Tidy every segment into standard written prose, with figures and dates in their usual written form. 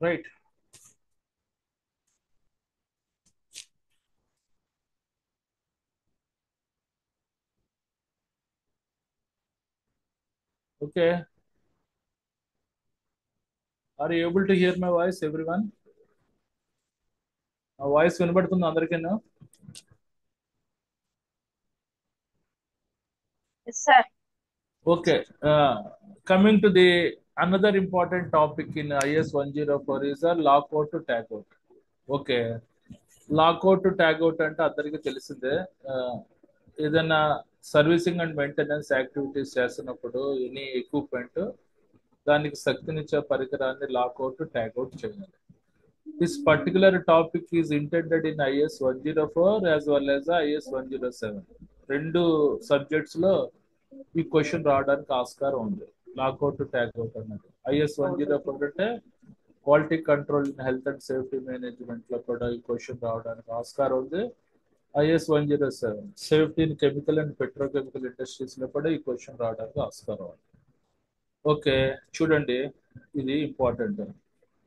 Right. Okay. Are you able to hear my voice everyone? నా voice వినబడుతుంది అందరికీనా? Yes, sir. Okay. Coming to the another important topic in IS 104 is a lockout to tagout. Okay. Lockout to tagout అంటే అందరికీ తెలిసిందే. ఏదైనా servicing and maintenance activities చేస్తున్నప్పుడు any equipment దానికి శక్తినిచ్చే పరికరాన్ని లాకౌట్ టు ట్యాగ్అవుట్ చేయాలి. This particular topic is intended in IS 104 as well as IS 107. రెండు సబ్జెక్ట్స్ లో ఈ క్వశ్చన్ రావడానికి ఆస్కారం ఉంది. లాకౌట్ టు ట్యాగ్అవుట్ అన్నది IS 104 అంటే quality control in health and safety management లో కూడా ఈ క్వశ్చన్ రావడానికి ఆస్కారం ఉంది. IS 107 safety in chemical and petrochemical industries లో కూడా ఈ క్వశ్చన్ రావడానికి ఆస్కారం ఉంది. ఓకే, చూడండి, ఇది ఇంపార్టెంట్.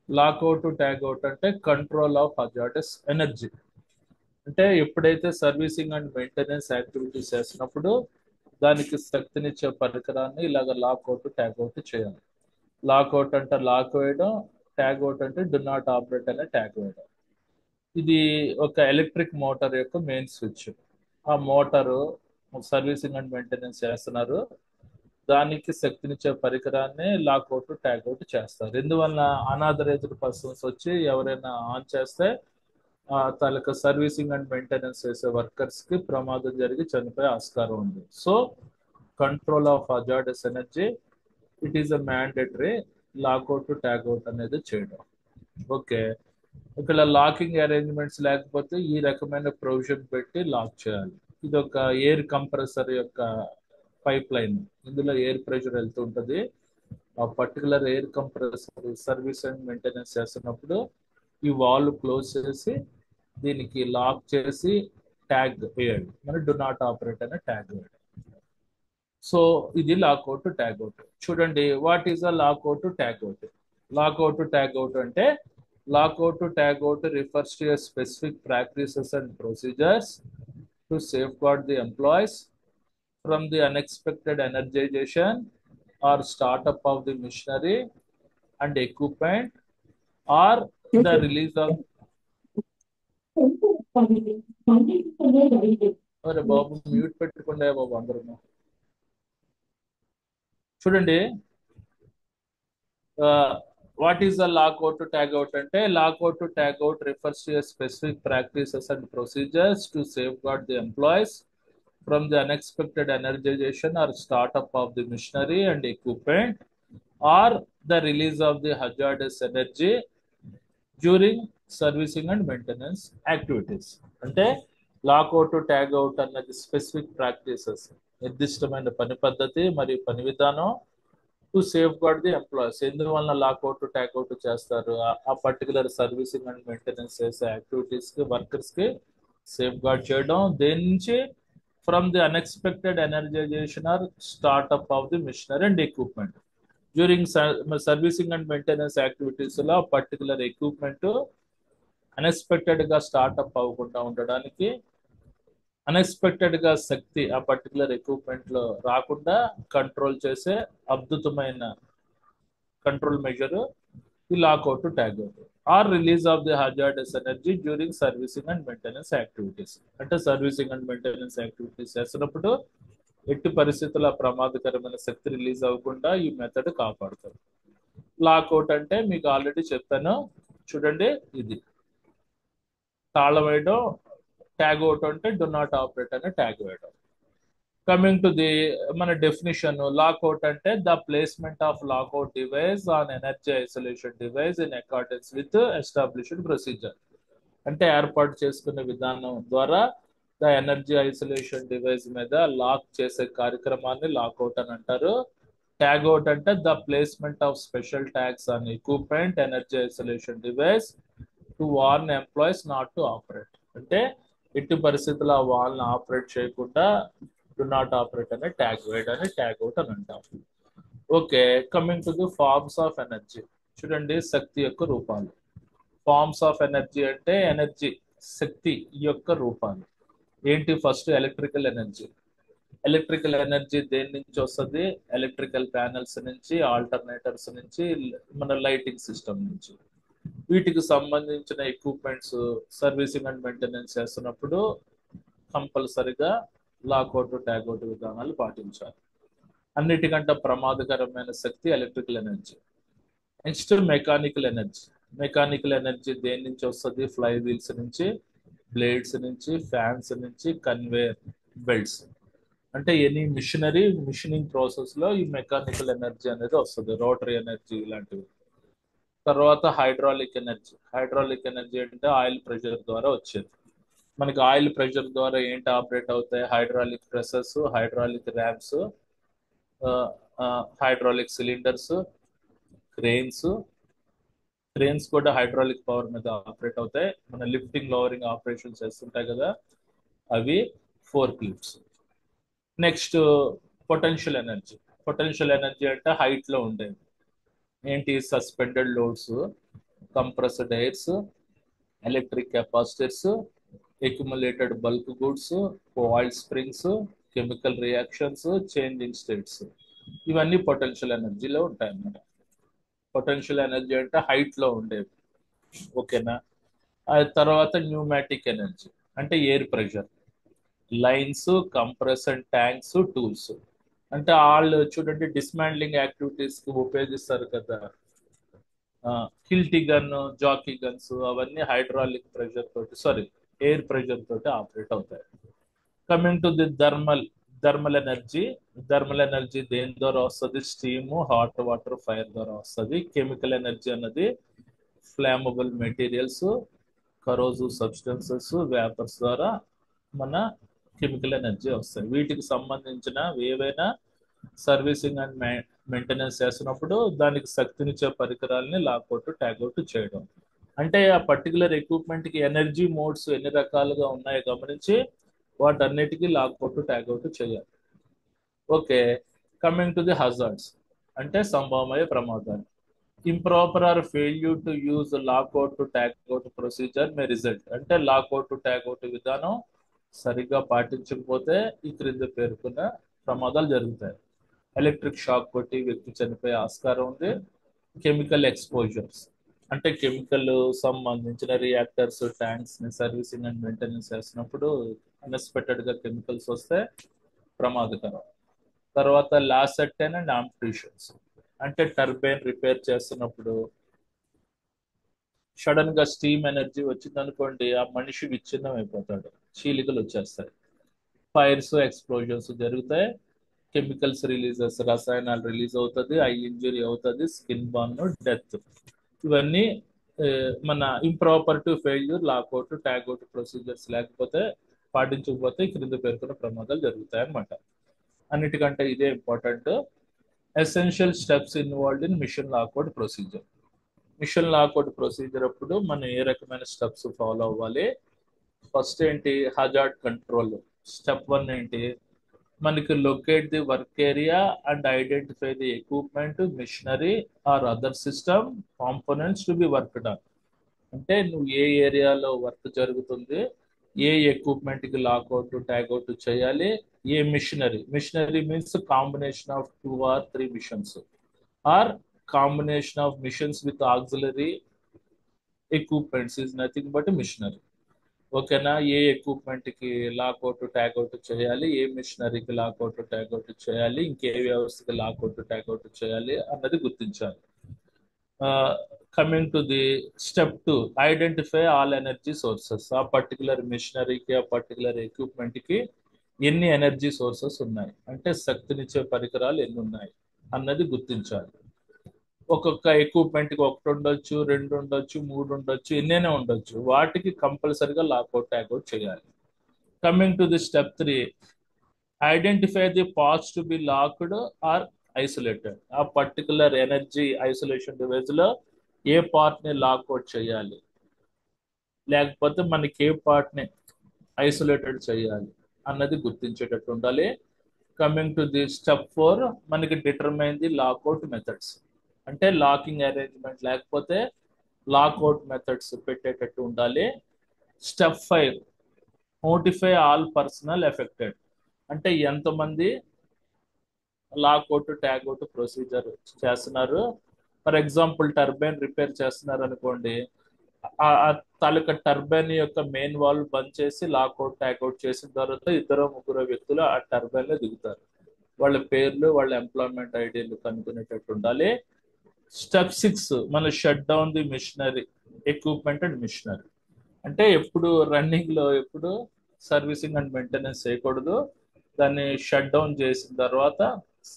లాకౌట్ టు ట్యాగ్అవుట్ అంటే కంట్రోల్ ఆఫ్ హజార్డస్ ఎనర్జీ. అంటే ఎప్పుడైతే సర్వీసింగ్ అండ్ మెయింటెనెన్స్ యాక్టివిటీస్ చేసినప్పుడు దానికి శక్తినిచ్చే పరికరాన్ని ఇలాగ లాకౌట్ ట్యాగ్అవుట్ చేయాలి. లాకౌట్ అంటే లాక్ వేయడం, ట్యాగ్అవుట్ అంటే డు నాట్ ఆపరేట్ అనే ట్యాగ్ వేయడం. ఇది ఒక ఎలక్ట్రిక్ మోటార్ యొక్క మెయిన్ స్విచ్. ఆ మోటారు సర్వీసింగ్ అండ్ మెయింటెనెన్స్ చేస్తున్నారు, దానికి శక్తినిచ్చే పరికరాన్ని లాకౌట్ ట్యాగ్అవుట్ చేస్తారు. ఎందువల్ల అనాథరైజ్డ్ పర్సన్స్ వచ్చి ఎవరైనా ఆన్ చేస్తే తాలూకా సర్వీసింగ్ అండ్ మెయింటెనెన్స్ చేసే వర్కర్స్ కి ప్రమాదం జరిగి చనిపోయే ఆస్కారం ఉంది. So control of hazardous energy, it is a mandatory lockout tagout అనేది చేయడం. ఓకే, ఇక్కడ లాకింగ్ అరేంజ్మెంట్స్ లేకపోతే ఈ రకమైన ప్రొవిజన్ పెట్టి లాక్ చేయాలి. ఇది ఒక ఎయిర్ కంప్రెసర్ యొక్క పైప్ లైన్. ఇందులో ఎయిర్ ప్రెషర్ వెళ్తూ ఉంటుంది. ఆ particular air compressor service and maintenance చేస్తున్నప్పుడు ఈ వాల్వ్ క్లోజ్ చేసి దీనికి లాక్ చేసి ట్యాగ్ వేయండి, మరి డు నాట్ ఆపరేట్ అనే ట్యాగ్ వేయండి. సో ఇది లాకౌట్ ట్యాగ్అవుట్. చూడండి, what is a lockout tagout? Lockout tagout అంటే lockout tagout refers to a specific practices and procedures to safeguard the employees from the unexpected energization or startup of the machinery and equipment or the release of అరే బాబు mute పెట్టుకుండే బాబు అందరూ. చూడండి, what is the lockout tagout అంటే lockout tagout refers to specific practices and procedures to safeguard the employees from the unexpected energization or startup of the machinery and equipment or the release of the hazardous energy during servicing and maintenance activities. అంటే lockout tagout అన్నది specific practices, నిర్దిష్టమైన పని పద్ధతి మరియు పని విధానం to safeguard the employees. ఎందువల్ల lockout tagout చేస్తారు? ఆ పర్టికులర్ సర్వీసింగ్ అండ్ మెయింటెనెన్స్ చేసే యాక్టివిటీస్ కి వర్కర్స్ కి సేఫ్ గార్డ్ చేయడం. దేని నుంచి? From the unexpected energization or startup of the machinery and equipment. During servicing and maintenance activities లో పర్టికులర్ ఎక్విప్మెంట్ అన్ఎక్స్పెక్టెడ్ గా స్టార్ట్అప్ అవ్వకుండా ఉండడానికి, అన్ఎక్స్పెక్టెడ్ గా శక్తి ఆ పర్టికులర్ ఎక్విప్మెంట్ లో రాకుండా కంట్రోల్ చేసే అద్భుతమైన కంట్రోల్ మెజర్ ఈ lockout tagout. Or release of the hazardous energy during servicing and maintenance activities. అంటే సర్వీసింగ్ అండ్ మెయింటెనెన్స్ యాక్టివిటీస్ చేస్తున్నప్పుడు ఎట్టి పరిస్థితుల ప్రమాదకరమైన శక్తి రిలీజ్ అవ్వకుండా ఈ మెథడ్ కాపాడుతుంది. లాకౌట్ అంటే మీకు ఆల్రెడీ చెప్పాను, చూడండి, ఇది తాళం వేయడం. ట్యాగ్ అవుట్ అంటే డు నాట్ ఆపరేట్ అనే ట్యాగ్ వేయడం. కమింగ్ టు ది మన డెఫినిషన్, లాకౌట్ అంటే the placement of lockout device on energy isolation device in accordance with established procedure. అంటే ఏర్పాటు చేసుకునే విధానం ద్వారా ద ఎనర్జీ ఐసోలేషన్ డివైస్ మీద లాక్ చేసే కార్యక్రమాన్ని లాకౌట్ అని అంటారు. ట్యాగ్ అవుట్ అంటే the placement of special tags on equipment energy isolation device to warn employees not to operate. అంటే ఎట్టి పరిస్థితుల్లో ఆ వాల్ని ఆపరేట్ చేయకుండా డు నాట్ ఆపరేట్ అనే ట్యాగ్ వేయడాన్ని ట్యాగ్ అవుట్ అని అంటాం. Okay, coming to the forms of energy. చూడండి శక్తి యొక్క రూపాలు. ఫార్మ్స్ ఆఫ్ ఎనర్జీ అంటే ఎనర్జీ శక్తి యొక్క రూపాలు ఏంటి? First electrical energy. Electrical energy దేని నుంచి వస్తుంది? ఎలక్ట్రికల్ ప్యానెల్స్ నుంచి, ఆల్టర్నేటర్స్ నుంచి, మన లైటింగ్ సిస్టమ్ నుంచి. వీటికి సంబంధించిన ఎక్విప్మెంట్స్ సర్వీసింగ్ అండ్ మెయింటెనెన్స్ చేస్తున్నప్పుడు కంపల్సరిగా లాకౌట్ ట్యాగౌట్ విధానాలు పాటించాలి. అన్నిటికంటే ప్రమాదకరమైన శక్తి electrical energy. Next mechanical energy. Mechanical energy దేని నుంచి వస్తుంది? ఫ్లై వీల్స్ నుంచి, బ్లేడ్స్ నుంచి, ఫ్యాన్స్ నుంచి, కన్వేయర్ బెల్ట్స్. అంటే ఎనీ మిషనింగ్ ప్రాసెస్ లో ఈ మెకానికల్ ఎనర్జీ అనేది వస్తుంది, రోటరీ ఎనర్జీ ఇలాంటివి. తర్వాత హైడ్రాలిక్ ఎనర్జీ. హైడ్రాలిక్ ఎనర్జీ అంటే ఆయిల్ ప్రెషర్ ద్వారా వచ్చేది. మనకి ఆయిల్ ప్రెషర్ ద్వారా ఏంటి ఆపరేట్ అవుతాయి? Hydraulic presses, hydraulic rams, hydraulic cylinders, cranes. Cranes కూడా హైడ్రాలిక్ పవర్ మీద ఆపరేట్ అవుతాయి. మన లిఫ్టింగ్ లోవరింగ్ ఆపరేషన్స్ చేస్తుంటాయి కదా, అవి fork lifts. Next potential energy. Potential energy అంటే హైట్ లో ఉండేది ఏంటి? Suspended loads, compressed airs, electric capacitors, accumulated bulk goods, coil springs, chemical reactions, changing states. ఇవన్నీ పొటెన్షియల్ ఎనర్జీలో ఉంటాయి అన్నమాట. పొటెన్షియల్ ఎనర్జీ అంటే హైట్ లో ఉండేవి. ఓకేనా? ఆ తర్వాత న్యూమాటిక్ ఎనర్జీ అంటే air pressure, lines, compression tanks, tools. అంటే వాళ్ళు చూడండి డిస్మాండ్లింగ్ యాక్టివిటీస్ కి ఉపయోగిస్తారు కదా, కిల్టీ గన్, జాకీ గన్స్, అవన్నీ హైడ్రాలిక్ ప్రెషర్ తోటి, సారీ, ఎయిర్ ప్రెషర్ తోటి ఆపరేట్ అవుతాయి. Coming to the thermal energy. Thermal energy దేని ద్వారా వస్తుంది? స్టీమ్, హాట్ వాటర్, ఫైర్ ద్వారా వస్తుంది. కెమికల్ ఎనర్జీ అన్నది flammable materials, corrosive substances, vapours ద్వారా మన కెమికల్ ఎనర్జీ వస్తాయి. వీటికి సంబంధించిన ఏవైనా సర్వీసింగ్ అండ్ మెయింటెనెన్స్ చేస్తున్నప్పుడు దానికి శక్తినిచ్చే పరికరాలని లాకౌట్ ట్యాగౌట్ చేయడం. అంటే ఆ పర్టికులర్ ఎక్విప్మెంట్ కి ఎనర్జీ మోడ్స్ ఎన్ని రకాలుగా ఉన్నాయో గమనించి వాటన్నిటికీ లాకౌట్ ట్యాగౌట్ చేయాలి. Okay. Coming to the hazards అంటే సంభవమయ్యే ప్రమాదాలు. Improper or failure to use lockout to tagout procedure may result. అంటే లాకౌట్ టు ట్యాగౌట్ విధానం సరిగ్గా పాటించకపోతే ఈ క్రింద పేర్కొన్న ప్రమాదాలు జరుగుతాయి. ఎలక్ట్రిక్ షాక్ కొట్టి వ్యక్తి చనిపోయే ఆస్కారం ఉంది. కెమికల్ ఎక్స్పోజర్స్ అంటే కెమికల్ సంబంధించిన రియాక్టర్స్, ట్యాంక్స్ ని సర్వీసింగ్ అండ్ మెయింటెనెన్స్ చేసినప్పుడు అన్ఎక్స్పెక్టెడ్ గా కెమికల్స్ వస్తే ప్రమాదకరం. తర్వాత లాసెట్టైన్ అండ్ ఆంప్టిషన్స్ అంటే టర్బైన్ రిపేర్ చేస్తున్నప్పుడు సడన్ గా స్టీమ్ ఎనర్జీ వచ్చింది అనుకోండి, ఆ మనిషి విచ్ఛిన్నం అయిపోతాడు, చీలికలు వచ్చేస్తాయి, ఫైర్స్, ఎక్స్ప్లోజన్స్ జరుగుతాయి, కెమికల్స్ రిలీజెస్, రసాయనాలు రిలీజ్ అవుతుంది, ఐ ఇంజురీ అవుతుంది, స్కిన్ బర్న్, డెత్. ఇవన్నీ మన improper to failure lockout tagout procedures లేకపోతే పాటించకపోతే క్రింద పేర్కొన్న ప్రమాదాలు జరుగుతాయి అన్నమాట. అన్నిటికంటే ఇదే important. Essential steps involved in machine lockout procedure. Machine lockout procedure అప్పుడు మనం ఏ రకమైన స్టెప్స్ ఫాలో అవ్వాలి? ఫస్ట్ ఏంటి? Hazard control. స్టెప్ 1 ఏంటి? మనకి locate the work area and identify the equipment, machinery or other system components to be worked on. అంటే నువ్వు ఏ ఏరియాలో వర్క్ జరుగుతుంది, ఏ ఎక్విప్మెంట్ కి లాకౌట్ ట్యాగౌట్ చేయాలి, a machinery means combination of 2 or 3 machines or combination of machines with auxiliary equipments is nothing but machinery. ఓకేనా? A equipment కి lockout tagout చేయాలి, ఏ మిషనరీకి lockout tagout చేయాలి, ఇంకే వ్యవస్థకి లాకౌట్ ట్యాగౌట్ చేయాలి అన్నది గుర్తించాలి. Coming to the step 2, identify all energy sources. ఆ పర్టికులర్ మిషనరీకి, ఆ పర్టికులర్ ఎక్విప్మెంట్ కి ఎన్ని ఎనర్జీ సోర్సెస్ ఉన్నాయి, అంటే శక్తినిచ్చే పరికరాలు ఎన్ని ఉన్నాయి అన్నది గుర్తించాలి. ఒక్కొక్క ఎక్విప్మెంట్ కి 1 ఉండొచ్చు, 2 ఉండొచ్చు, 3 ఉండొచ్చు, ఎన్నైనా ఉండొచ్చు. వాటికి కంపల్సరిగా లాకౌట్ ట్యాగౌట్ చేయాలి. Coming to the step 3, identify the parts to be locked or isolated. ఆ పర్టికులర్ ఎనర్జీ ఐసోలేషన్ డివైస్ లో ఏ పార్ట్ ని లాక్అవుట్ చేయాలి, లేకపోతే మనకి ఏ పార్ట్ ని ఐసోలేటెడ్ చేయాలి అన్నది గుర్తించేటట్టు ఉండాలి. కమింగ్ టు ది స్టెప్ 4, మనకి డిటర్మైన్ ది లాక్అవుట్ మెథడ్స్. అంటే లాకింగ్ అరేంజ్మెంట్ లేకపోతే లాక్అవుట్ మెథడ్స్ పెట్టేటట్టు ఉండాలి. Step 5 notify all personal affected. అంటే ఎంతమంది లాక్అవుట్ ట్యాగ్అవుట్ ప్రొసీజర్ చేస్తున్నారు. ఫర్ ఎగ్జాంపుల్ టర్బైన్ రిపేర్ చేస్తున్నారు అనుకోండి, ఆ తాలూకా టర్బైన్ యొక్క మెయిన్ వాల్వ్ బంద్ చేసి లాక్అవుట్ ట్యాగ్అవుట్ చేసిన తర్వాత ఇద్దరు ముగ్గురు వ్యక్తులు ఆ టర్బైన్ లో దిగుతారు. వాళ్ళ పేర్లు వాళ్ళ ఎంప్లాయ్మెంట్ ఐడీలు కనుక్కునేటట్టు ఉండాలి. స్టెప్ 6 మన shut down the machinery equipment and machinery. అంటే ఎప్పుడు రన్నింగ్ లో ఎప్పుడు సర్వీసింగ్ అండ్ మెయింటెనెన్స్ చేయకూడదు. దాన్ని షట్ డౌన్ చేసిన తర్వాత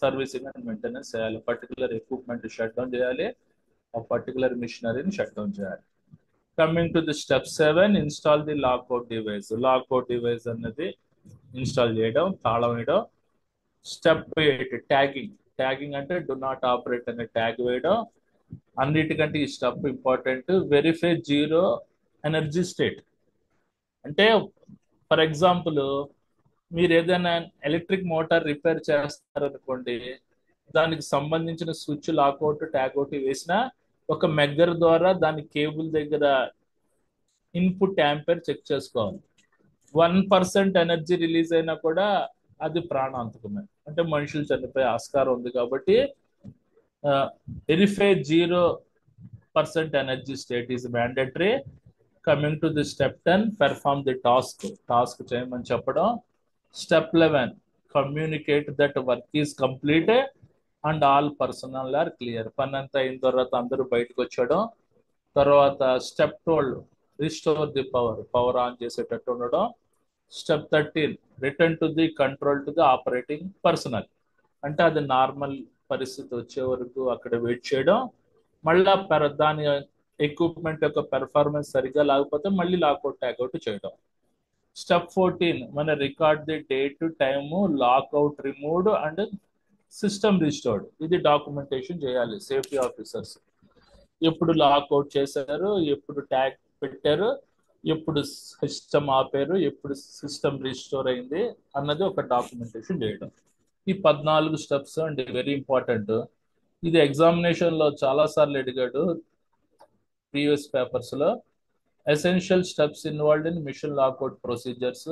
సర్వీసింగ్ అండ్ మెయింటెనెన్స్ చేయాలి. పర్టికులర్ ఎక్విప్మెంట్ షట్ డౌన్ చేయాలి, ఆ పర్టికులర్ మిషనరీని షట్ డౌన్ చేయాలి. Coming to the step 7 install the lockout device. Lockout device అనేది ఇన్స్టాల్ చేయడం, తాళం వేయడం. Step 8 tagging. ట్యాగింగ్ అంటే డు నాట్ ఆపరేట్ అనే ట్యాగ్ వేయడం. అన్నిటికంటే ఈ step important. Verify zero energy state. అంటే ఫర్ ఎగ్జాంపుల్ మీరు ఏదైనా ఎలక్ట్రిక్ మోటార్ రిపేర్ చేస్తారనుకోండి, దానికి సంబంధించిన స్విచ్ లాక్అవుట్ ట్యాగ్అవుట్ వేసిన ఒక మెగ్గర్ ద్వారా దాని కేబుల్ దగ్గర ఇన్పుట్ యాంపేర్ చెక్ చేసుకోవాలి. 1% ఎనర్జీ రిలీజ్ అయినా కూడా అది ప్రాణాంతకమే, అంటే మనుషులు చనిపోయే ఆస్కారం ఉంది. కాబట్టి verify 0% energy state is mandatory. Coming to the step 10 perform the task. Task చేయమని చెప్పడం. Step 11 communicate that work is complete and all personal or clear. పని అంతా అయిన తర్వాత అందరూ బయటకు వచ్చాడం. తర్వాత step 12 restore the power. Power on చేసేటట్టు ఉండడం. Step 13 return to the control to the operating personal. అంటే అది నార్మల్ పరిస్థితి వచ్చే వరకు అక్కడ వెయిట్ చేయడం. మళ్ళా దాని ఎక్విప్మెంట్ యొక్క పెర్ఫార్మెన్స్ సరిగ్గా లేకపోతే మళ్ళీ లాక్అవుట్ ట్యాగ్అవుట్ చేయడం. స్టెప్ 14 మన record the date, time, lockout removed and system restored. ఇది డాక్యుమెంటేషన్ చేయాలి సేఫ్టీ ఆఫీసర్స్. ఎప్పుడు లాక్అవుట్ చేశారు, ఎప్పుడు ట్యాగ్ పెట్టారు, ఎప్పుడు సిస్టమ్ ఆపారు, ఎప్పుడు సిస్టమ్ రిస్టోర్ అయింది అన్నది ఒక డాక్యుమెంటేషన్ చేయడం. ఈ 14 స్టెప్స్ అండి వెరీ ఇంపార్టెంట్. ఇది ఎగ్జామినేషన్ లో చాలా సార్లు అడిగాడు ప్రీవియస్ పేపర్స్ లో. Essential steps involved in machine lockout procedures.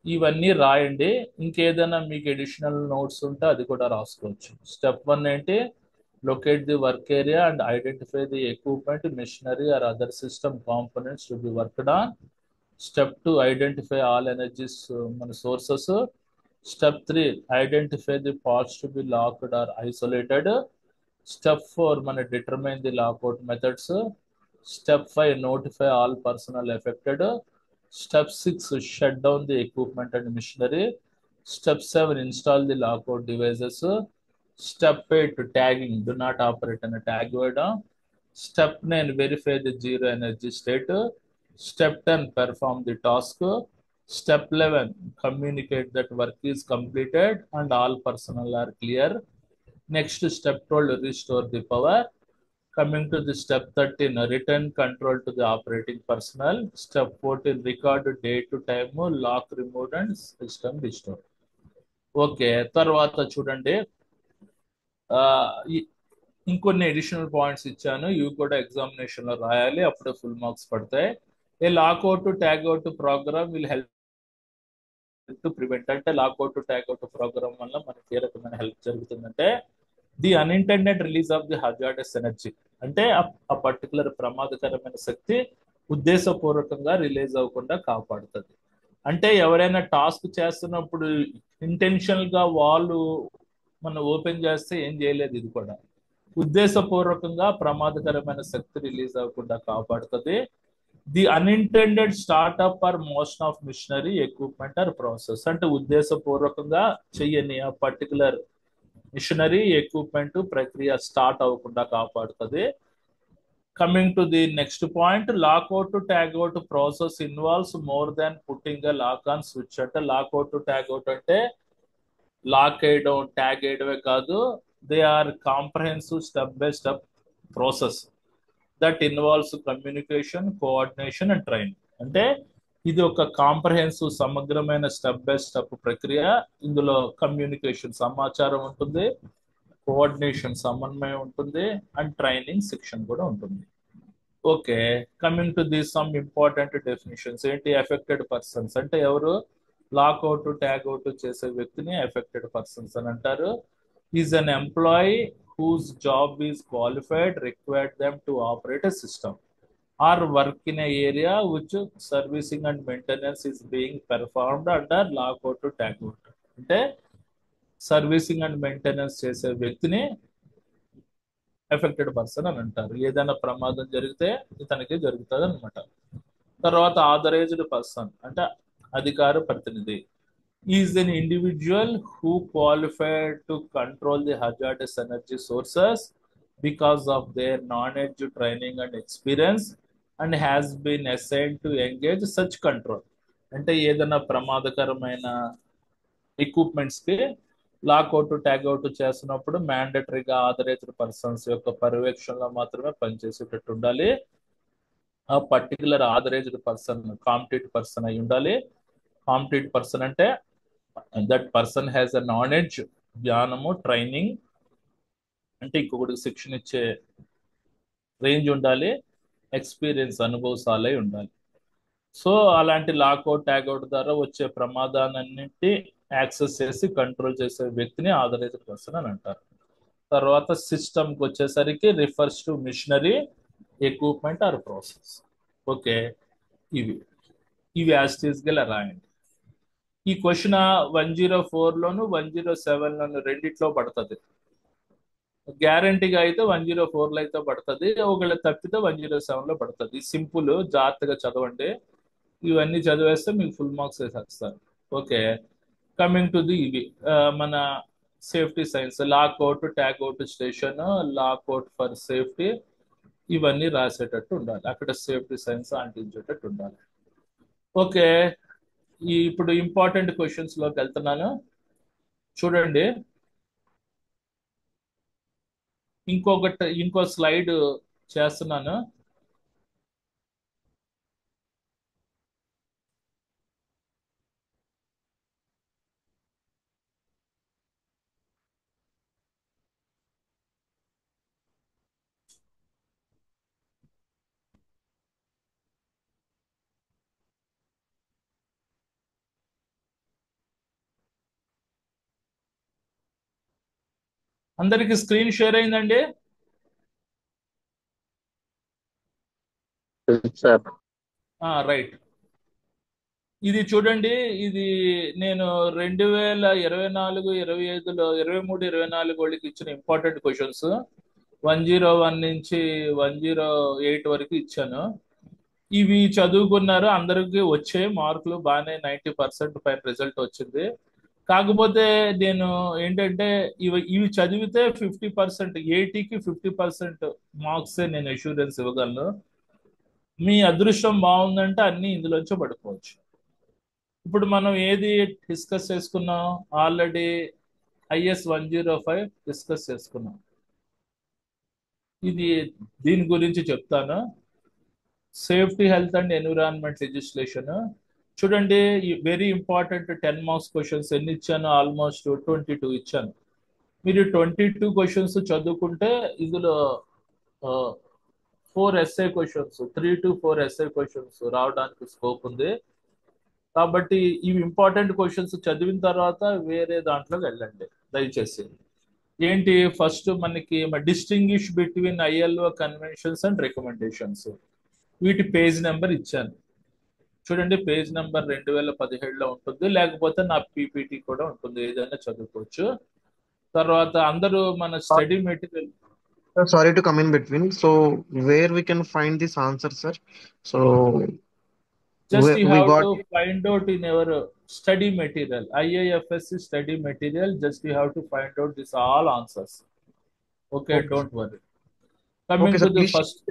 ఇవన్నీ రాయండి. ఇంకేదైనా మీకు అడిషనల్ నోట్స్ ఉంటే అది కూడా రాసుకోవచ్చు. స్టెప్ 1 ఏంటి? Locate the work area and identify the equipment, machinery or other system components to be worked on. Step 2 identify all energies మన sources. Step 3 identify the parts to be locked or isolated. Step 4 మన determine the lockout methods. Step 5 notify all personnel affected. Step 6 shut down the equipment and machinery. Step 7 install the lockout devices. Step 8 tagging, do not operate in a tag word. Step 9 verify the zero energy state. Step 10 perform the task. Step 11 communicate that work is completed and all personnel are clear. Next step 12 restore the power. Coming to the step 13, return control to the operating personnel. Step 14, record date to time, lock removed and system restored. Okay, తర్వాత చూడండి ఇంకొన్ని additional points ఇచ్చాను. ఇవి కూడా examination లో రాయాలి, అప్పుడే full marks పడతాయి. A lockout tagout program will help to prevent. అంటే లాక్అవుట్ ట్యాగ్అవుట్ ప్రోగ్రామ్ వల్ల మనకి ఏ రకమైన హెల్ప్ జరుగుతుందంటే the unintended release of the hazardous energy. అంటే ఆ పర్టికులర్ ప్రమాదకరమైన శక్తి ఉద్దేశపూర్వకంగా రిలీజ్ అవ్వకుండా కాపాడుతుంది. అంటే ఎవరైనా టాస్క్ చేస్తున్నప్పుడు ఇంటెన్షనల్ గా వాళ్ళు మనం ఓపెన్ చేస్తే ఏం చేయలేదు. ఇది కూడా ఉద్దేశపూర్వకంగా ప్రమాదకరమైన శక్తి రిలీజ్ అవ్వకుండా కాపాడుతుంది. The unintended startup or motion of machinery equipment or process. అంటే ఉద్దేశపూర్వకంగా చెయ్యని ఆ పర్టికులర్ మిషనరీ ఎక్విప్మెంట్ ప్రక్రియ స్టార్ట్ అవ్వకుండా కాపాడుతుంది. Coming to the next point, lockout tagout process involves more than putting a lock on switch. అంటే లాక్అవుట్ ట్యాగ్అవుట్ అంటే lock వేయడం ట్యాగ్ వేయడమే కాదు, they are comprehensive step by step process that involves communication, coordination and training. అంటే ఇది ఒక comprehensive సమగ్రమైన step by step ప్రక్రియ. ఇందులో కమ్యూనికేషన్ సమాచారం ఉంటుంది, కోఆర్డినేషన్ సమన్వయం ఉంటుంది అండ్ ట్రైనింగ్ శిక్షణ కూడా ఉంటుంది. Okay, coming to this some important definitions. ఏంటి ఎఫెక్టెడ్ పర్సన్స్ అంటే ఎవరు? లాక్అవుట్ ట్యాగ్అవుట్ చేసే వ్యక్తిని ఎఫెక్టెడ్ పర్సన్స్ అని అంటారు. Is an employee whose job is qualified required them to operate a system or work in area which servicing and maintenance is being performed under lockout tagout. అంటే servicing and maintenance చేసే వ్యక్తిని affected person అని అంటారు. ఏదైనా ప్రమాదం జరిగితే ఇతనికి జరుగుతుంది అనమాట. తర్వాత ఆథరైజ్డ్ పర్సన్ అంటే అధికార ప్రతినిధి. Is an individual who qualified to control the hazardous energy sources because of their knowledge training and experience and has been assigned to engage such control. అంటే ఏదైనా ప్రమాదకరమైన ఎక్విప్మెంట్స్ కి లాక్అవుట్ ట్యాగ్అవుట్ చేస్తున్నప్పుడు మ్యాండటరీగా ఆథరైజ్డ్ పర్సన్స్ యొక్క పర్యవేక్షణలో మాత్రమే పనిచేసేటట్టు ఉండాలి. ఆ particular authorised person competent person అయి ఉండాలి. కాంపిటెంట్ పర్సన్ అంటే that person has a knowledge, జ్ఞానము, ట్రైనింగ్ అంటే ఇంకొకటికి శిక్షణ ఇచ్చే రేంజ్ ఉండాలి, ఎక్స్పీరియన్స్ అనుభవశాలై ఉండాలి. సో అలాంటి లాక్అవుట్ ట్యాగ్అవుట్ ద్వారా వచ్చే ప్రమాదాలన్నింటి యాక్సెస్ చేసి కంట్రోల్ చేసే వ్యక్తిని ఆథరైజ్డ్ పర్సన్ అని అంటారు. తర్వాత సిస్టమ్కి వచ్చేసరికి refers to machinery, equipment or process. Okay, ఇవి ఇవి యాస్టీస్గా రాయండి. ఈ క్వశ్చన్ 104లోను 107లోను రెండిట్లో పడుతుంది. గ్యారంటీగా అయితే 104లో అయితే పడుతుంది, ఒకవేళ తప్పితే 107లో పడుతుంది. సింపుల్, జాగ్రత్తగా చదవండి. ఇవన్నీ చదివేస్తే మీకు ఫుల్ మార్క్స్ వేసేస్తారు. ఓకే, కమింగ్ టు ది ఇవి మన safety signs, lockout tagout station, lockout for safety, ఇవన్నీ రాసేటట్టు ఉండాలి. అక్కడ సేఫ్టీ సైన్స్ అంటించేటట్టు ఉండాలి. ఓకే, ఇప్పుడు ఇంపార్టెంట్ క్వశ్చన్స్ లోకి వెళ్తున్నాను. చూడండి, ఇంకో స్లైడ్ చేస్తున్నాను. అందరికి స్క్రీన్ షేర్ అయిందండి? Sir right. ఇది చూడండి, ఇది నేను 2024 25లో 23 24 వాళ్ళకి ఇచ్చిన ఇంపార్టెంట్ క్వశ్చన్స్ 101 నుంచి 108 వరకు ఇచ్చాను. ఇవి చదువుకున్నారు, అందరికి వచ్చే మార్కులు బాగానే 90% పైన రిజల్ట్ వచ్చింది. కాకపోతే నేను ఏంటంటే ఇవి చదివితే 50%, 80కి 50% మార్క్సే నేను అష్యూరెన్స్ ఇవ్వగలను. మీ అదృష్టం బాగుందంటే అన్ని ఇందులోంచి పడుకోవచ్చు. ఇప్పుడు మనం ఏది డిస్కస్ చేసుకున్నాం? ఆల్రెడీ ఐఎస్ 105 డిస్కస్ చేసుకున్నాం. ఇది దీని గురించి చెప్తాను. Safety, health and environment legislation. చూడండి, వెరీ ఇంపార్టెంట్ 10 మార్క్స్ క్వశ్చన్స్ ఎన్ని ఇచ్చాను? ఆల్మోస్ట్ 22 ఇచ్చాను. మీరు 22 క్వశ్చన్స్ చదువుకుంటే ఇందులో 4 SI questions, 3 to 4 SI questions రావడానికి స్కోప్ ఉంది. కాబట్టి ఇవి ఇంపార్టెంట్ క్వశ్చన్స్ చదివిన తర్వాత వేరే దాంట్లోకి వెళ్ళండి దయచేసి. ఏంటి ఫస్ట్ మనకి distinguish between ILO conventions and recommendations. వీటి పేజ్ నెంబర్ ఇచ్చాను. చూడండి, పేజ్ నెంబర్ 2017లో ఉంటుంది, లేకపోతే నా పీపీటీ కూడా ఉంటుంది, ఏదైనా చదువుకోవచ్చు. తర్వాత అందరూ మన study material. sorry to come in between. So where we can find this answer, sir? So Just you we have got to find out in your study material, IIFSC study material. Just you have to find out this all answers. Okay, okay, don't sir. worry. Coming Okay, to sir. the first.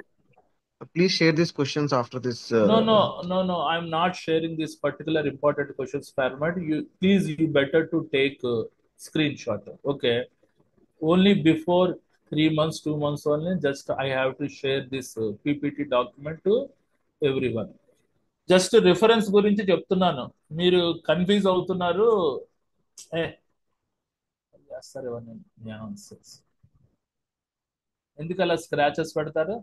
Please share these questions after this. No. I'm not sharing this particular important questions format. You better to take a screenshot. Okay. Only before 3 months, 2 months only. Just I have to share this PPT document to everyone. Just reference గురించి చెప్తున్నాను, మీరు confuse అవుతున్నారు. చేస్తారు ఇవన్నీ న్యాన్సెన్స్. ఎందుకు అలా scratches పెడతారు?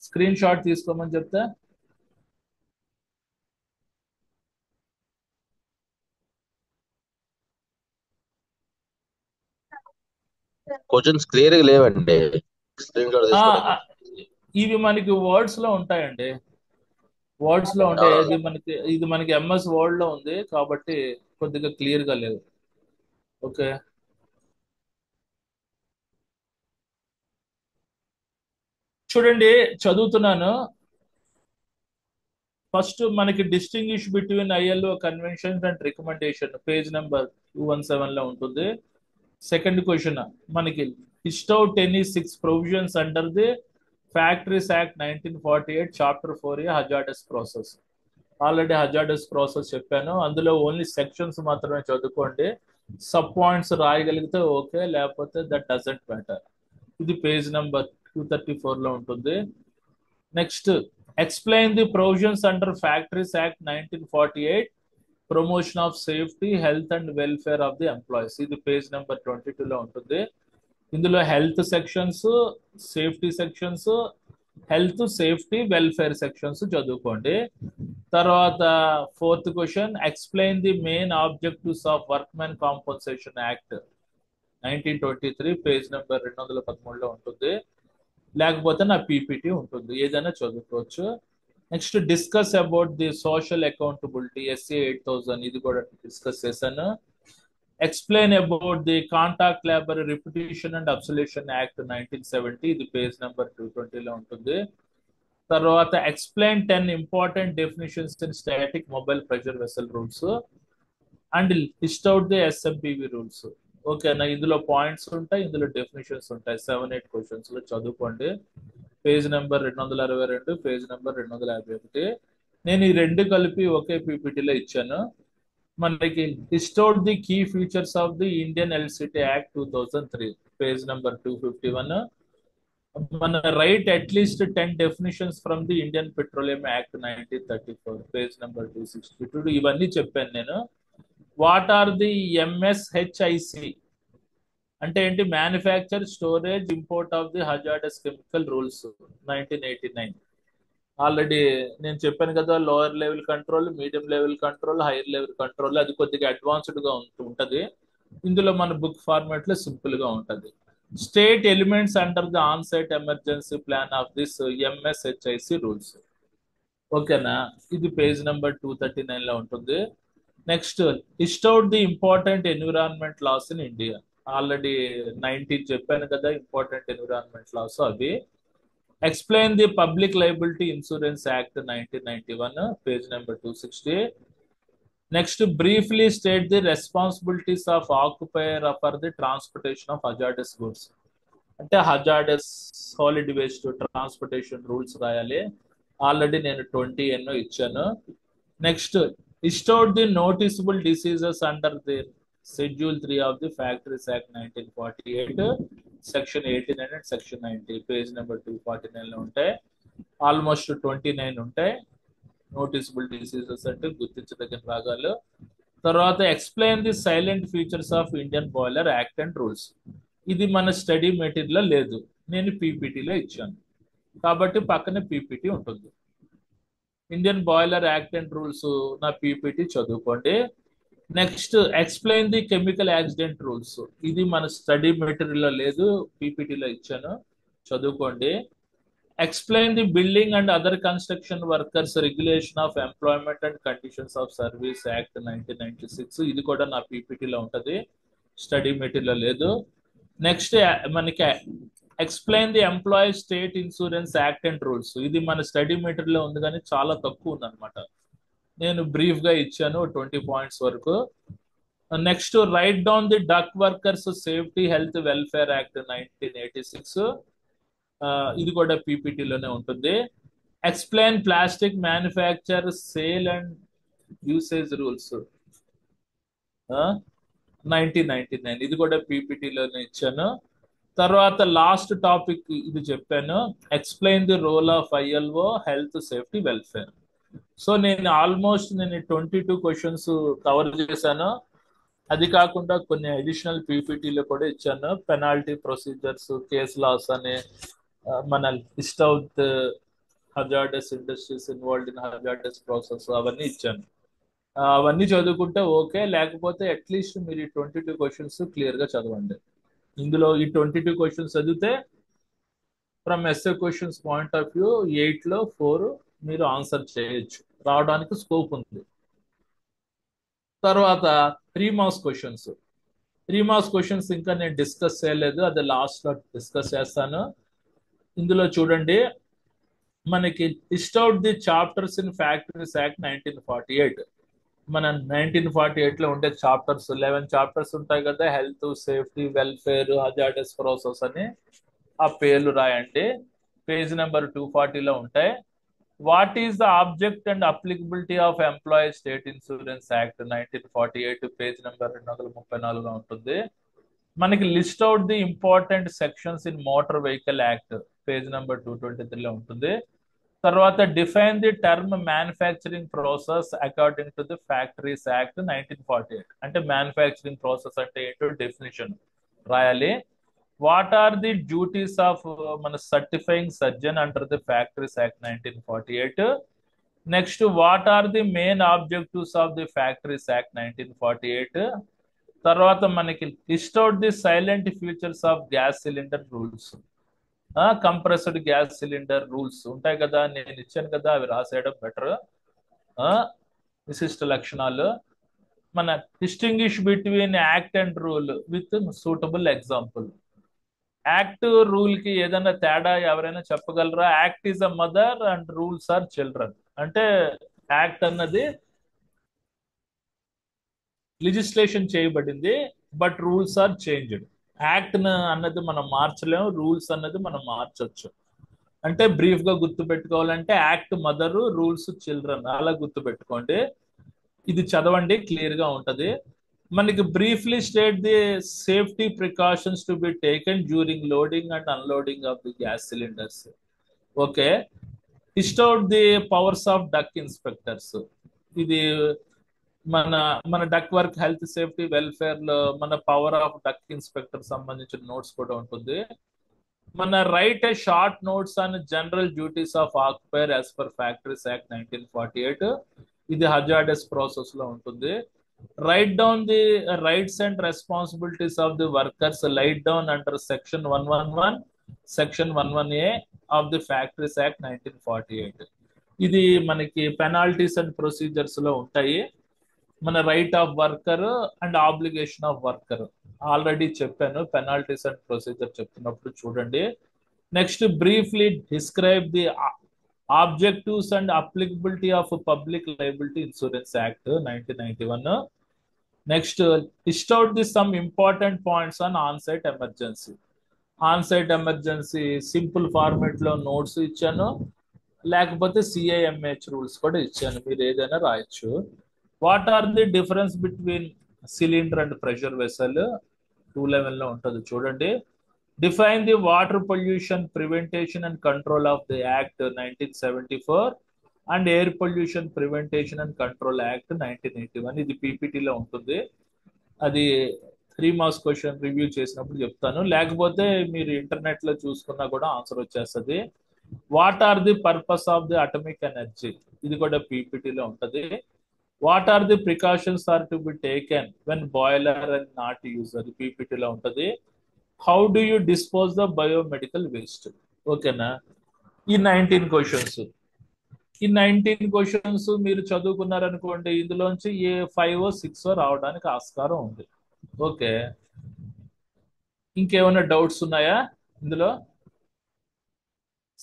Screen shot తీసుకోమని చెప్తే క్వశ్చన్స్ క్లియర్ గా లేవండి, స్క్రీన్ షాట్ ఆ, తీసుకోవడానికి. ఆ, ఇవి మనకి వర్డ్స్ లో ఉంటాయండి. వర్డ్స్ లో ఉంటాయి. ఇది మనకి ఎంఎస్ వర్డ్ లో ఉంది కాబట్టి కొద్దిగా క్లియర్ గా లేదు. ఓకే, చూడండి చదువుతున్నాను. ఫస్ట్ మనకి distinguish between ILO conventions and recommendation page number 217 లో ఉంటుంది. సెకండ్ క్వశ్చన్ మనకి list out any 6 provisions under the factories act 1948 chapter 4 hazardous process. Already hazardous process చెప్పాను, అందులో ఓన్లీ సెక్షన్స్ మాత్రమే చదువుకోండి. సబ్ పాయింట్స్ రాయగలిగితే ఓకే, లేకపోతే దట్ డజంట్ మ్యాటర్. ఇది page number 234 లో ఉంటుంది. Next explain the provisions under factories act 1948 promotion of safety health and welfare of the employees. ఇది page number 22 లో ఉంటుంది. ఇందులో health sections, safety sections, health safety welfare sections చదువుకోండి. తర్వాత fourth question explain the main objectives of workmen compensation act 1923 page number 213 లో ఉంటుంది. లేకపోతే నా పీపీటీ ఉంటుంది, ఏదైనా చదువుకోవచ్చు. Next discuss about the social accountability SA 8000, ఇది కూడా డిస్కస్ చేశాను. Explain about the contact labour repetition and absolution act 1970, ఇది పేజ్ నెంబర్ 220 లో ఉంటుంది. తర్వాత explain 10 important definitions in static mobile pressure vessel rules and list out the SMPV rules. ఓకేనా, ఇందులో points ఉంటాయి, ఇందులో డెఫినేషన్స్ ఉంటాయి. 7-8 క్వశ్చన్స్ లో చదువుకోండి. Page number 262, page number 251. నేను ఈ రెండు కలిపి ఒకే పీపీటీలో ఇచ్చాను. మనకి list out the key features of the Indian electricity act 2003 page number 251. మన write at least 10 definitions from the Indian petroleum act 1934 page number 262. ఇవన్నీ చెప్పాను నేను. వాట్ ఆర్ ది ఎంఎస్హెచ్ఐసి అంటే ఏంటి? Manufacture storage import of the hazardous chemical rules 1989. Already నేను చెప్పాను కదా, lower level control, medium level control, higher level control. అది కొద్దిగా అడ్వాన్స్డ్ గా ఉంటది. ఇందులో మన బుక్ ఫార్మాట్ లో సింపుల్ గా ఉంటది. State elements under the on site emergency plan of this MSHIC rules. ఓకేనా, ఇది పేజ్ నెంబర్ 239 లో ఉంటుంది. Next list out the important environment laws in India. Already 19 చెప్పాను కదా ఇంపార్టెంట్ ఎన్విరాన్మెంట్ లాస్ అవి. Explain the public liability insurance act 1991 page number 260. Next briefly state the responsibilities of occupier for the transportation of hazardous goods. అంటే hazardous solid waste transportation rules రాయాలి. Already నేను 20 ఎన్నో ఇచ్చాను. Next list out the noticeable diseases under the schedule 3 of the factories act 1948 section 89 and section 90 page number 249 లో ఉంటాయి. Almost 29 ఉంటాయి. Noticeable diseases అంటే గుర్తించదగిన భాగాలు. తర్వాత explain the silent features of Indian boiler act and rules. ఇది మన study material లేదు, నేను పీపీటీలో ఇచ్చాను కాబట్టి పక్కన పీపీటీ ఉంటుంది. Indian boiler act and rules నా పీపీటీ చదువుకోండి. Next explain the chemical accident rules. ఇది మన స్టడీ మెటీరియల్లో లేదు, పీపీటీలో ఇచ్చాను, చదువుకోండి. Explain the building and other construction workers regulation of employment and conditions of service act 1996. ఇది కూడా నా పీపీటీలో ఉంటుంది, స్టడీ మెటీరియల్ లేదు. నెక్స్ట్ మనకి explain the employee state insurance act and rules. ఇది మన స్టడీ మెటీరియల్లో ఉంది కానీ చాలా తక్కువ ఉందన్నమాట. నేను బ్రీఫ్ గా ఇచ్చాను 20 పాయింట్స్ వరకు. Next write down the dock workers safety health welfare act 1986. ఇది కూడా పీపీటీలోనే ఉంటుంది. Explain plastic manufacture sale and usage rules 1999. ఇది కూడా పీపీటీలోనే ఇచ్చాను. తర్వాత లాస్ట్ టాపిక్ ఇది చెప్పాను, explain the role of ILO health safety welfare. So నేను ఆల్మోస్ట్ 22 క్వశ్చన్స్ కవర్ చేశాను. అది కాకుండా కొన్ని అడిషనల్ పీపీటీలు కూడా ఇచ్చాను. పెనాల్టీ ప్రొసీజర్స్, కేస్ లాస్ అనే మన list out hazardous industries involved in hazardous process అవన్నీ ఇచ్చాను. అవన్నీ చదువుకుంటే ఓకే, లేకపోతే అట్లీస్ట్ మీరు ఈ 22 క్వశ్చన్స్ క్లియర్గా చదవండి. ఇందులో ఈ 22 క్వశ్చన్స్ చదివితే from SA questions point of view 8లో 4 మీరు ఆన్సర్ చేయొచ్చు, రావడానికి స్కోప్ ఉంది. తర్వాత 3 మార్క్స్ క్వశ్చన్స్. 3 మార్క్స్ క్వశ్చన్స్ ఇంకా నేను డిస్కస్ చేయలేదు, అది లాస్ట్లో డిస్కస్ చేస్తాను. ఇందులో చూడండి, మనకి list out the chapters in factories act 1948. మన 1948లో ఉండే చాప్టర్స్ 11 చాప్టర్స్ ఉంటాయి కదా, health, safety, welfare, hazardous process అని ఆ పేర్లు రాయండి. పేజ్ నెంబర్ 240లో ఉంటాయి. What is the object and applicability of employee state insurance act 1948, page number 234లో ఉంటుంది. మనకి list out the important sections in motor vehicle act, page number 223లో ఉంటుంది. తర్వాత define the term manufacturing process according to the factories act 1948, అంటే manufacturing process అంటే ఏంటో definition రాయాలి. What are the duties of మన certifying surgeon under the factories act 1948. Next, what are the main objectives of the factories act 1948. తర్వాత మనకి list out the silent features of gas cylinder rules, compressed gas cylinder rules ఉంటాయి కదా, నేను ఇచ్చాను కదా, అవి రాసేయడం better. విశిష్ట లక్షణాలు, మన distinguish between act and rule with suitable example. Act rule కి ఏదైనా తేడా ఎవరైనా చెప్పగలరా? Act is a mother and rules are children. అంటే యాక్ట్ అన్నది లెజిస్లేషన్ చేయబడింది, but rules are changed. Act అన్నది మనం మార్చలేము, రూల్స్ అన్నది మనం మార్చొచ్చు. అంటే బ్రీఫ్ గా గుర్తు పెట్టుకోవాలంటే యాక్ట్ మదరు, రూల్స్ చిల్డ్రన్, అలా గుర్తు పెట్టుకోండి. ఇది చదవండి, క్లియర్ గా ఉంటది. మనకి briefly state the safety precautions to be taken during loading and unloading of the gas cylinders. Okay, list out the powers of dock inspectors. ఇది మన మన dock work, health, safety, welfare లో మన పవర్ ఆఫ్ డక్ ఇన్స్పెక్టర్ సంబంధించిన notes కూడా ఉంటుంది. మన write a short notes on general duties of occupier as per factories act 1948. ఇది హజార్డస్ ప్రాసెస్ లో ఉంటుంది. Write down the rights and responsibilities of the workers laid down under section 111, section 11A of the factories act 1948. ఇది మనకి penalties and procedures లో ఉంటాయి. మన right of worker and obligation of worker already చెప్పాను, penalties and procedure చెప్తున్నప్పుడు చూడండి. Next, briefly describe the objectives and applicability of public liability insurance act 1991. Next, list out the some important points on on site emergency. On site emergency simple format లో notes ఇచ్చాను, లేకపోతే CIMH rules కూడా ఇచ్చాను, మీరు ఏదైనా రాయొచ్చు. What are the difference between cylinder and pressure vessel, 211 లో ఉంటుంది చూడండి. Define the water pollution prevention and control of the act 1974 and air pollution prevention and control act 1981. ఇది పీపీటీలో ఉంటుంది, అది 3 మార్క్స్ క్వశ్చన్ రివ్యూ చేసినప్పుడు చెప్తాను, లేకపోతే మీరు ఇంటర్నెట్ లో చూసుకున్నా కూడా ఆన్సర్ వచ్చేస్తుంది. What are the purpose of the atomic energy, ఇది కూడా పీపీటీలో ఉంటుంది. What are the precautions are to be taken when boiler and not use, అది పీపీటీలో ఉంటుంది. How do you dispose the biomedical waste. ఓకేనా, ఈ 19 క్వశ్చన్స్. ఈ 19 క్వశ్చన్స్ మీరు చదువుకున్నారనుకోండి, ఇందులోంచి ఏ 5 or 6 రావడానికి ఆస్కారం ఉంది. ఓకే, ఇంకేమైనా డౌట్స్ ఉన్నాయా? ఇందులో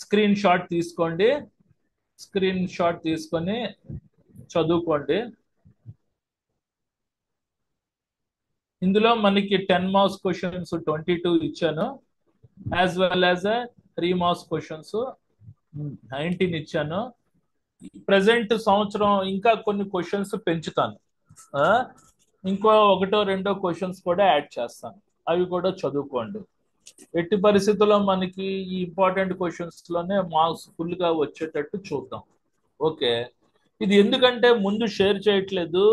స్క్రీన్ షాట్ తీసుకోండి, స్క్రీన్ షాట్ తీసుకొని చదువుకోండి. ఇందులో మనకి 10 మార్క్స్ క్వశ్చన్స్ 22 ఇచ్చాను, as well as 3 marks questions 19 ఇచ్చాను. ప్రజెంట్ సంవత్సరం ఇంకా కొన్ని క్వశ్చన్స్ పెంచుతాను, ఇంకో 1-2 క్వశ్చన్స్ కూడా యాడ్ చేస్తాను, అవి కూడా చదువుకోండి. ఎట్టి పరిస్థితుల్లో మనకి ఈ ఇంపార్టెంట్ క్వశ్చన్స్ లోనే మార్క్స్ ఫుల్ గా వచ్చేటట్టు చూద్దాం. ఓకే, ఇది ఎందుకంటే ముందు షేర్ చేయట్లేదు,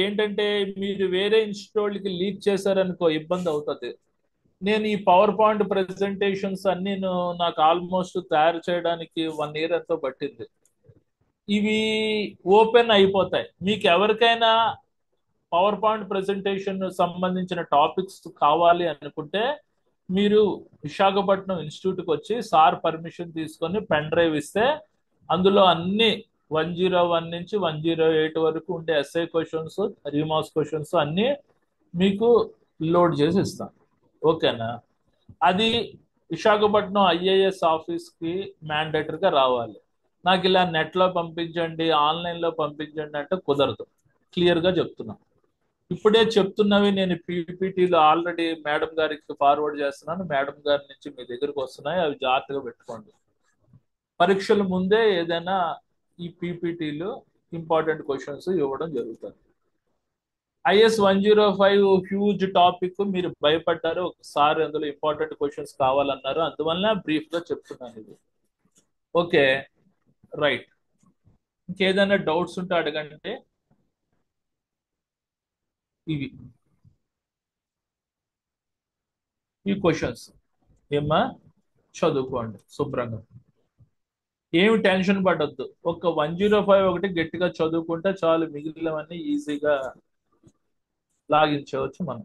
ఏంటంటే మీరు వేరే ఇన్స్టిట్యూట్కి లీక్ చేశారనుకో ఇబ్బంది అవుతుంది. నేను ఈ పవర్ పాయింట్ ప్రెజెంటేషన్స్ అన్ని నాకు ఆల్మోస్ట్ తయారు చేయడానికి 1 year ఎంతో పట్టింది. ఇవి ఓపెన్ అయిపోతాయి. మీకు ఎవరికైనా పవర్ పాయింట్ ప్రెజెంటేషన్ సంబంధించిన టాపిక్స్ కావాలి అనుకుంటే మీరు విశాఖపట్నం ఇన్స్టిట్యూట్కి వచ్చి సార్ పర్మిషన్ తీసుకొని పెన్ డ్రైవ్ ఇస్తే అందులో అన్ని 101 నుంచి 108 వరకు ఉండే ఎస్ఐ క్వశ్చన్స్, రీమాస్ క్వశ్చన్స్ అన్ని మీకు లోడ్ చేసి ఇస్తాను. ఓకేనా? అది విశాఖపట్నం ఐఏఎస్ ఆఫీస్కి మ్యాండేటరీగా రావాలి. నాకు ఇలా నెట్లో పంపించండి, ఆన్లైన్లో పంపించండి అంటే కుదరదు. క్లియర్గా చెప్తున్నా. ఇప్పుడే చెప్తున్నవి నేను పీపీటీలో ఆల్రెడీ మేడం గారికి ఫార్వర్డ్ చేస్తున్నాను. మేడం గారి నుంచి మీ దగ్గరికి వస్తున్నాయి. అవి జాగ్రత్తగా పెట్టుకోండి. పరీక్షల ముందే ఏదైనా ఈ పీపీటీలు ఇంపార్టెంట్ క్వశ్చన్స్ ఇవ్వడం జరుగుతుంది. Is 105 huge topic. మీరు భయపడ్డారు, ఒకసారి అందులో ఇంపార్టెంట్ క్వశ్చన్స్ కావాలన్నారు, అందువల్ల బ్రీఫ్ గా చెప్తున్నాను ఇది. Okay, right. ఇంకేదైనా డౌట్స్ ఉంటే అడగండి. ఇవి ఈ క్వశ్చన్స్ ఏమ్మా చదువుకోండి శుభ్రంగా. ఏమి టెన్షన్ పడొద్దు. ఒక 105 ఒకటి గట్టిగా చదువుకుంటే చాలు, మిగిలినవన్నీ ఈజీగా లాగించవచ్చు మనం.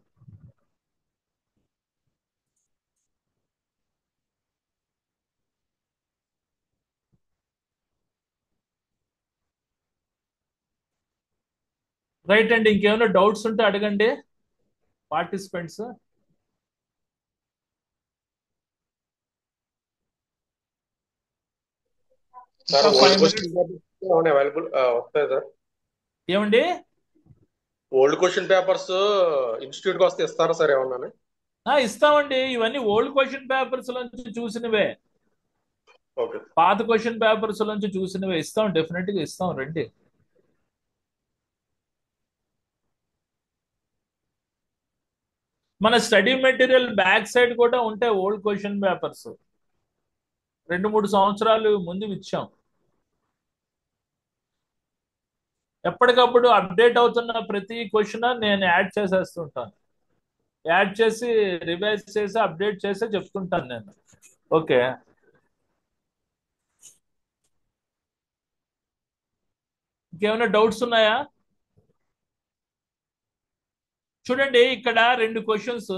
రైట్ అండి. ఇంకేమైనా డౌట్స్ ఉంటే అడగండి పార్టిసిపెంట్స్. సార్ ఇంకా ఓల్డ్ 5 క్వశ్చన్ minutes. అవైలబుల్ వస్తాయి సార్? ఏమండి? ఓల్డ్ క్వశ్చన్ పేపర్స్ ఇన్స్టిట్యూట్ కి వస్తే ఇస్తారా సార్ ఏమన్నా? ఇస్తామండి. ఇవన్నీ ఓల్డ్ క్వశ్చన్ పేపర్స్ నుంచి చూసినవే, ఓకే. పాత క్వశ్చన్ పేపర్స్ నుంచి చూసినవే ఇస్తాం. డెఫినెట్ గా ఇస్తాం, రండి. మన స్టడీ మెటీరియల్ బ్యాక్ సైడ్ కూడా ఉంటాయి ఓల్డ్ క్వశ్చన్ పేపర్స్. 2-3 సంవత్సరాలు ముందు ఇచ్చాం. ఎప్పటికప్పుడు అప్డేట్ అవుతున్న ప్రతి క్వశ్చన్ నేను యాడ్ చేసేస్తుంటాను. యాడ్ చేసి రివైజ్ చేసి అప్డేట్ చేసి చెప్తుంటాను నేను. ఓకే, ఇంకేమైనా డౌట్స్ ఉన్నాయా? చూడండి, ఇక్కడ 2 క్వశ్చన్స్.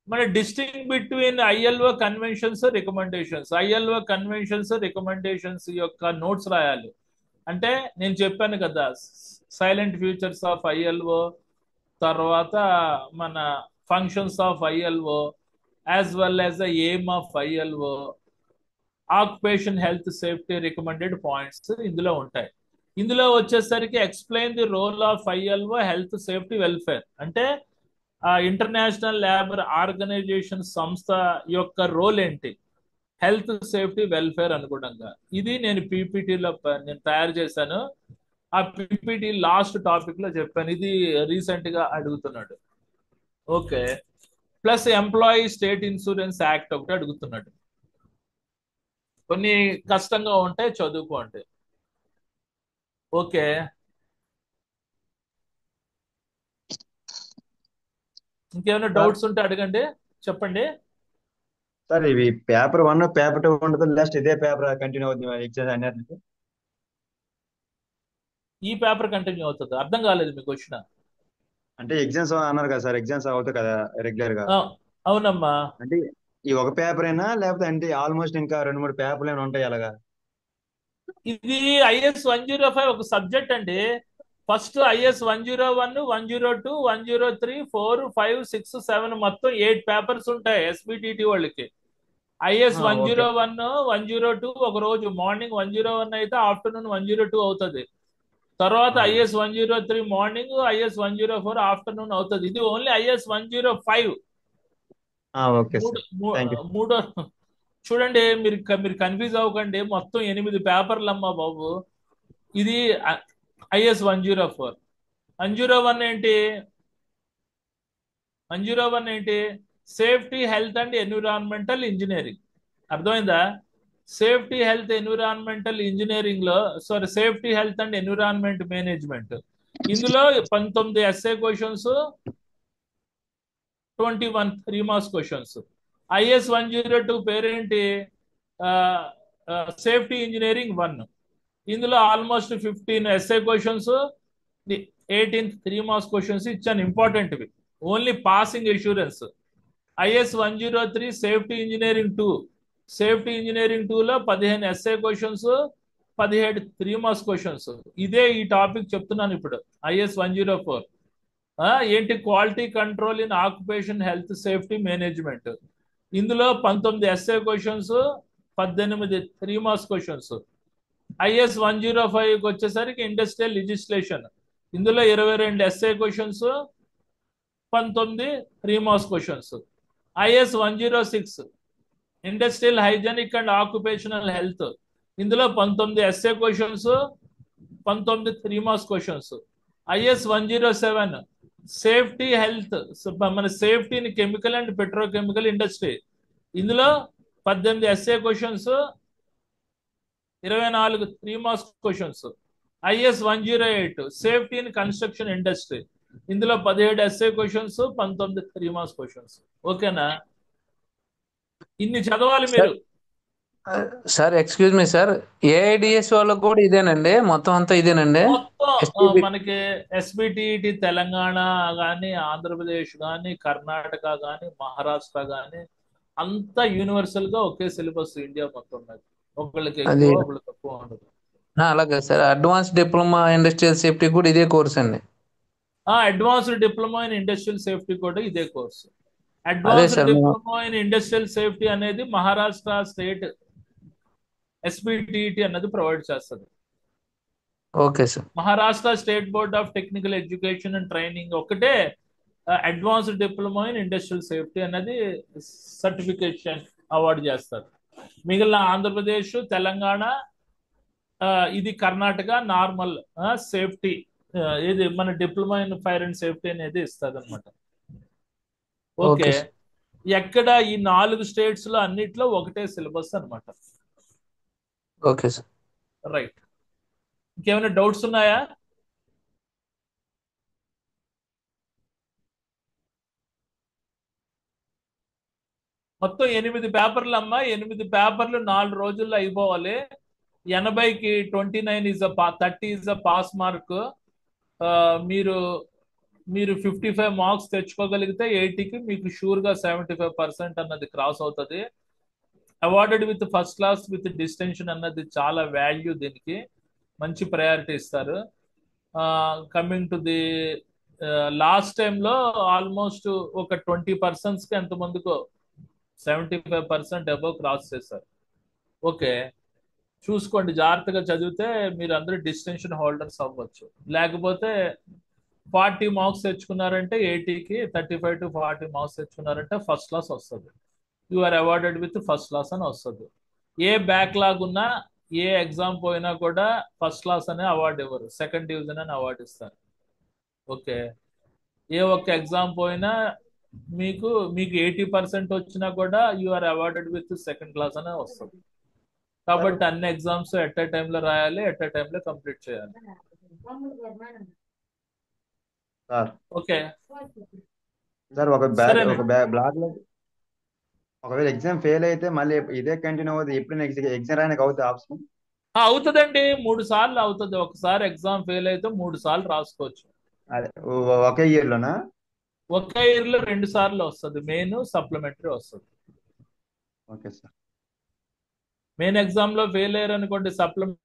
మన distinguish between ILO conventions, recommendations. ILO conventions, recommendations యొక్క నోట్స్ రాయాలి. అంటే నేను చెప్పాను కదా, సైలెంట్ ఫ్యూచర్స్ ఆఫ్ ఐఎల్ఓ, తర్వాత మన functions of ILO, as well as the aim of ILO, occupation health safety recommended points ఇందులో ఉంటాయి. ఇందులో వచ్చేసరికి explain the role of ILO health safety welfare. అంటే ఇంటర్నేషనల్ లేబర్ ఆర్గనైజేషన్ సంస్థ యొక్క రోల్ ఏంటి, హెల్త్ సేఫ్టీ వెల్ఫేర్ అనుగుణంగా. ఇది నేను పీపీటీలో నేను తయారు చేశాను. ఆ పీపీటీ లాస్ట్ టాపిక్ లో చెప్పాను. ఇది రీసెంట్ గా అడుగుతున్నాడు. Okay, plus employee state insurance act ఒకటి అడుగుతున్నాడు. కొన్ని కష్టంగా ఉంటాయి, చదువుకోండి. ఓకే, ఇంకేమైనా డౌట్స్ ఉంటే అడగండి, చెప్పండి. సార్ ఇవి పేపర్ 1 పేపర్ 2 ఉంటుంది, లాస్ట్ ఇదే పేపర్ కంటిన్యూ అవుతుంది ఎగ్జామ్ అన్నిటికీ? ఈ పేపర్ కంటిన్యూ అవుతుంది. అర్థం కాలేదు మీకు క్వశ్చన్. అంటే ఎగ్జామ్స్ అన్నారు కదా సార్, ఎగ్జామ్స్ అవుతాయి కదా రెగ్యులర్ గా. అవునమ్మా. అంటే ఈ ఒక పేపర్ అయినా లేకపోతే అంటే ఆల్మోస్ట్ ఇంకా 2-3 పేపర్లు ఏమైనా ఉంటాయి అలాగా? ఇది ఐఎస్ 105 ఒక సబ్జెక్ట్ అండి. ఫస్ట్ ఐఎస్ 101, 102, 103, 4, 5, 6, 7 మొత్తం 8 పేపర్స్ ఉంటాయి ఎస్బిటిటి వాళ్ళకి. ఐఎస్ 101, 102 ఒక రోజు మార్నింగ్ 101 అయితే ఆఫ్టర్నూన్ 102 అవుతుంది. తర్వాత ఐఎస్ 103 మార్నింగ్, ఐఎస్ 104 ఆఫ్టర్నూన్ అవుతుంది. ఇది ఓన్లీ ఐఎస్ 105. మూడో చూడండి, మీరు కన్ఫ్యూజ్ అవ్వకండి. మొత్తం 8 పేపర్లు అమ్మా బాబు. ఇది ఐఎస్ 104. 101 ఏంటి? 101 ఏంటి? Safety health and environmental engineering. అర్థమైందా? సేఫ్టీ హెల్త్ ఎన్విరాన్మెంటల్ ఇంజనీరింగ్ లో, sorry, safety health and environment management. ఇందులో 19 SA questions, 21 3 marks questions. IS 102 పేరేంటి? Safety engineering 1. ఇందులో almost 15 SA questions, 18 3 marks questions ఇచ్చాను, ఇంపార్టెంట్వి, only passing assurance. IS 103 safety engineering 2. Safety engineering 2లో 15 SA questions, 17 3 marks questions. ఇదే ఈ topic చెప్తున్నాను ఇప్పుడు. IS 104 ఏంటి? Quality control in occupation health safety management. ఇందులో 19 SA questions, 18 3 marks questions. IS 105కి వచ్చేసరికి ఇండస్ట్రియల్ లెజిస్లేషన్. ఇందులో 22 SA questions, 19 3 marks questions. IS 106 industrial hygienic and occupational health. ఇందులో 19 SA questions, 19 3 marks questions. IS 107 safety health, మన సేఫ్టీని chemical and petrochemical industry. ఇందులో 18 SA questions, 24 3 marks questions. IS 108 safety in construction industry. ఇందులో 17 SA questions, 19 3 marks questions. ఓకేనా? ఇన్ని చదవాలి మీరు. Sir excuse me sir, AIDS వాళ్ళకు కూడా ఇదేనండి, మొత్తం అంతా ఇదేనండి? మొత్తం మనకి SBTET తెలంగాణ కానీ, ఆంధ్రప్రదేశ్ కానీ, కర్ణాటక కానీ, మహారాష్ట్ర కానీ అంతా యూనివర్సల్ గా ఒకే సిలబస్ ఇండియా మొత్తం మీద. ఒకళ్ళకి ఎక్కువ, ఒకళ్ళకి తక్కువ ఉండదు. అలాగే sir. Advance diploma industrial safety కూడా ఇదే కోర్స్ అండి? Advanced diploma in industrial safety కూడా ఇదే course. Advanced diploma in industrial safety అనేది మహారాష్ట్ర స్టేట్ SBTET అన్నది ప్రొవైడ్ చేస్తుంది. Okay sir. Maharashtra state board of technical education and training ఒకటే advanced diploma in industrial safety అనేది సర్టిఫికేషన్ అవార్డు చేస్తారు. మిగిలిన ఆంధ్రప్రదేశ్, తెలంగాణ, ఇది కర్ణాటక నార్మల్ సేఫ్టీ, ఇది మన diploma in fire and safety అనేది ఇస్తుంది అనమాట. ఓకే, ఎక్కడ ఈ 4 స్టేట్స్ లో అన్నిట్లో ఒకటే సిలబస్ అనమాట. Okay sir. రైట్. ఇంకేమైనా డౌట్స్ ఉన్నాయా? మొత్తం 8 పేపర్లు అమ్మా. 8 పేపర్లు 4 రోజుల్లో అయిపోవాలి. 80కి 29 is 30 is a pass mark. మీరు 55 మార్క్స్ తెచ్చుకోగలిగితే 80కి మీకు షూర్ గా 75% అన్నది క్రాస్ అవుతుంది. Awarded with first class with distinction అన్నది చాలా వాల్యూ, దీనికి మంచి ప్రయారిటీ ఇస్తారు. కమింగ్ టు ది లాస్ట్ టైంలో ఆల్మోస్ట్ ఒక 20%కి ఎంతమందికో 75% అబౌవ్ క్రాస్ చేశారు. ఓకే, చూసుకోండి, జాగ్రత్తగా చదివితే మీరు అందరూ డిస్టింక్షన్ హోల్డర్స్ అవ్వచ్చు. లేకపోతే 40 మార్క్స్ తెచ్చుకున్నారంటే 80కి 35 to 40 మార్క్స్ తెచ్చుకున్నారంటే ఫస్ట్ క్లాస్ వస్తుంది. You are awarded with first class అని వస్తుంది. ఏ బ్యాక్లాగ్ ఉన్నా, ఏ ఎగ్జామ్ పోయినా కూడా ఫస్ట్ క్లాస్ అనే అవార్డు ఇవ్వరు, సెకండ్ డివిజన్ అని అవార్డు ఇస్తారు. ఓకే, ఏ ఒక్క ఎగ్జామ్ పోయినా మీకు 80% వచ్చినా కూడా you are awarded with second class అనే వస్తుంది. కాబట్టి అన్ని ఎగ్జామ్స్ ఎట్ ఏ టైంలో రాయాలి, ఎట్ ఏ టైంలో కంప్లీట్ చేయాలి. ఓకే సార్, ఒక బ్లాక్ లో ఒకవేళ ఎగ్జామ్ ఫెయిల్ అయితే మళ్ళీ ఇదే కంటిన్యూ అవుతుంది? ఎప్పుడు ఎగ్జామ్ రాయడానికి అవుతుంది ఆప్షన్? అవుతుందండి, 3 సార్లు అవుతుంది. ఒకసారి ఎగ్జామ్ ఫెయిల్ అయితే 3 సార్లు రాసుకోవచ్చు. ఒకే ఇయర్ లోనా? ఒకే ఇయర్ లో 2 సార్లు వస్తుంది. మెయిన్, సప్లిమెంటరీ వస్తుంది. Okay sir. మెయిన్ ఎగ్జామ్ లో ఫెయిల్ అయ్యారు అనుకోండి, సప్లిమెంటరీ